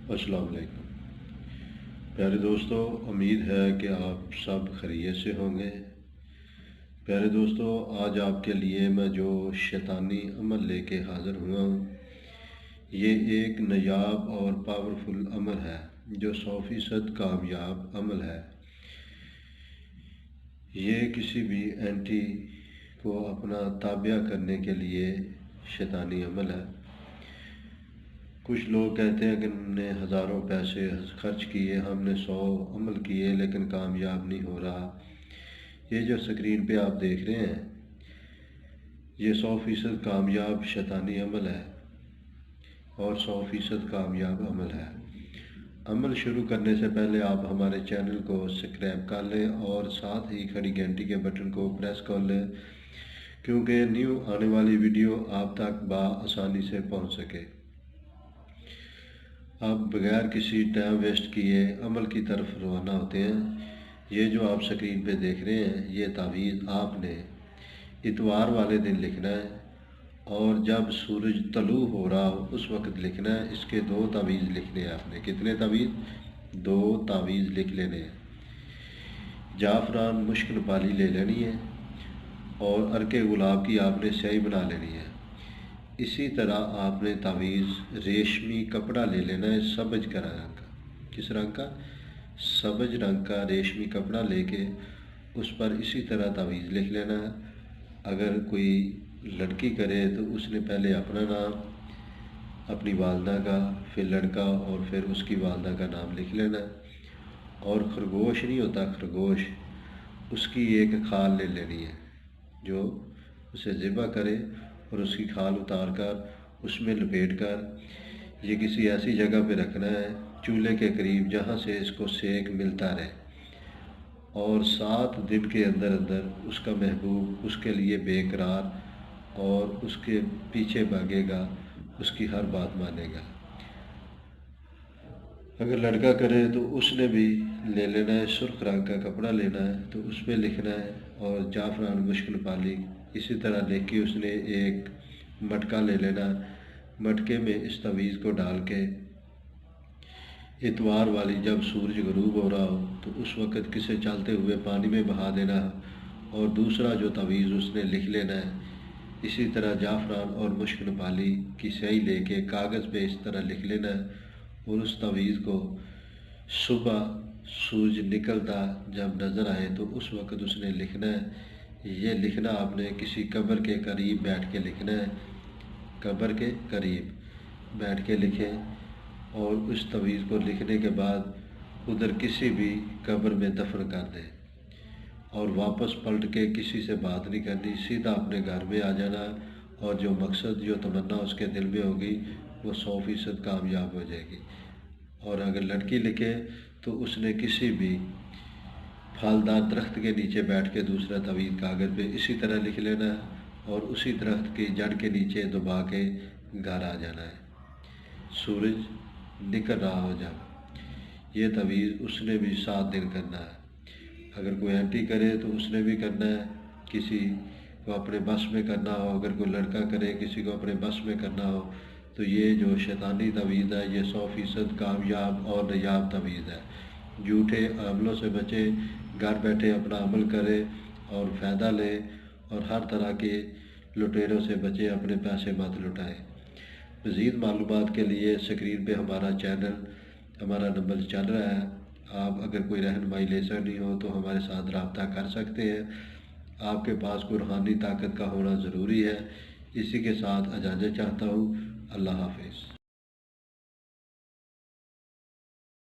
السلام علیکم پیارے دوستو، امید ہے کہ آپ سب خیریت سے ہوں گے۔ پیارے دوستو، آج آپ کے لیے میں جو شیطانی عمل لے کے حاضر ہوا ہوں، یہ ایک نایاب اور پاورفل عمل ہے جو 100% کامیاب عمل ہے۔ یہ کسی بھی اینٹی کو اپنا تابع کرنے کے لیے شیطانی عمل ہے۔ کچھ لوگ کہتے ہیں کہ ہم نے ہزاروں پیسے خرچ کیے، ہم نے 100 عمل کیے لیکن کامیاب نہیں ہو رہا۔ یہ جو اسکرین پہ آپ دیکھ رہے ہیں، یہ 100% کامیاب شیطانی عمل ہے اور 100% کامیاب عمل ہے۔ عمل شروع کرنے سے پہلے آپ ہمارے چینل کو سبسکرائب کر لیں اور ساتھ ہی کھڑی گھنٹی کے بٹن کو پریس کر لیں، کیونکہ نیو آنے والی ویڈیو آپ تک بآسانی سے پہنچ سکے۔ آپ بغیر کسی ٹائم ویسٹ کیے عمل کی طرف روانہ ہوتے ہیں۔ یہ جو آپ اسکرین پہ دیکھ رہے ہیں، یہ تعویذ آپ نے اتوار والے دن لکھنا ہے اور جب سورج طلوع ہو رہا ہو اس وقت لکھنا ہے۔ اس کے 2 تعویذ لکھنے ہیں آپ نے۔ کتنے تعویذ؟ 2 تعویذ لکھ لینے ہیں۔ جعفران مشک نپالی لے لینی ہے اور عرق گلاب کی آپ نے سیاہی بنا لینی ہے۔ اسی طرح آپ نے تعویذ ریشمی کپڑا لے لینا ہے، سبز کا رنگ کا۔ کس رنگ کا؟ سبز رنگ کا ریشمی کپڑا لے کے اس پر اسی طرح تعویذ لکھ لینا ہے۔ اگر کوئی لڑکی کرے تو اس نے پہلے اپنا نام، اپنی والدہ کا، پھر لڑکا اور پھر اس کی والدہ کا نام لکھ لینا ہے۔ اور خرگوش نہیں ہوتا، خرگوش، اس کی ایک کھال لے لینی ہے جو اسے ذبح کرے، اور اس کی کھال اتار کر اس میں لپیٹ کر یہ کسی ایسی جگہ پہ رکھنا ہے چولہے کے قریب جہاں سے اس کو سیک ملتا رہے، اور 7 دن کے اندر اندر اس کا محبوب اس کے لیے بے قرار اور اس کے پیچھے بھاگے گا، اس کی ہر بات مانے گا۔ اگر لڑکا کرے تو اس نے بھی لے لینا ہے، سرخ رنگ کا کپڑا لینا ہے تو اس پہ لکھنا ہے اور جعفران مشک نپالی اسی طرح لکھ کے اس نے ایک مٹکا لے لینا۔ مٹکے میں اس تعویذ کو ڈال کے اتوار والی جب سورج غروب ہو رہا ہو تو اس وقت کسی چلتے ہوئے پانی میں بہا دینا، اور دوسرا جو تعویذ اس نے لکھ لینا ہے اسی طرح جعفران اور مشک نپالی کی سیاہی لے کے کاغذ پہ اس طرح لکھ لینا ہے، اور اس تعویذ کو صبح سورج نکلتا جب نظر آئے تو اس وقت اس نے لکھنا ہے۔ یہ لکھنا آپ نے کسی قبر کے قریب بیٹھ کے لکھنا ہے، قبر کے قریب بیٹھ کے لکھیں، اور اس تعویذ کو لکھنے کے بعد ادھر کسی بھی قبر میں دفن کر دیں، اور واپس پلٹ کے کسی سے بات نہیں کرنی، سیدھا اپنے گھر میں آ جانا، اور جو مقصد جو تمنا اس کے دل میں ہوگی وہ 100% کامیاب ہو جائے گی۔ اور اگر لڑکی لکھے تو اس نے کسی بھی پھلدار درخت کے نیچے بیٹھ کے دوسرا تعویذ کاغذ پہ اسی طرح لکھ لینا ہے، اور اسی درخت کی جڑ کے نیچے دبا کے گھر آ جانا ہے سورج نکل رہا ہو جب۔ یہ تعویذ اس نے بھی 7 دن کرنا ہے۔ اگر کوئی اینٹی کرے تو اس نے بھی کرنا ہے، کسی کو اپنے بس میں کرنا ہو، اگر کوئی لڑکا کرے کسی کو اپنے بس میں کرنا ہو، تو یہ جو شیطانی تعویذ ہے یہ 100% کامیاب اور نایاب تعویذ ہے۔ جھوٹے عملوں سے بچے، گھر بیٹھے اپنا عمل کرے اور فائدہ لے، اور ہر طرح کے لٹیروں سے بچے، اپنے پیسے مت لٹائیں۔ مزید معلومات کے لیے اسکرین پہ ہمارا چینل، ہمارا نمبر چل رہا ہے، آپ اگر کوئی رہنمائی لے سکتے ہو تو ہمارے ساتھ رابطہ کر سکتے ہیں۔ آپ کے پاس کوئی روحانی طاقت کا ہونا ضروری ہے۔ اسی کے ساتھ اجازت چاہتا ہوں۔ اللہ حافظ۔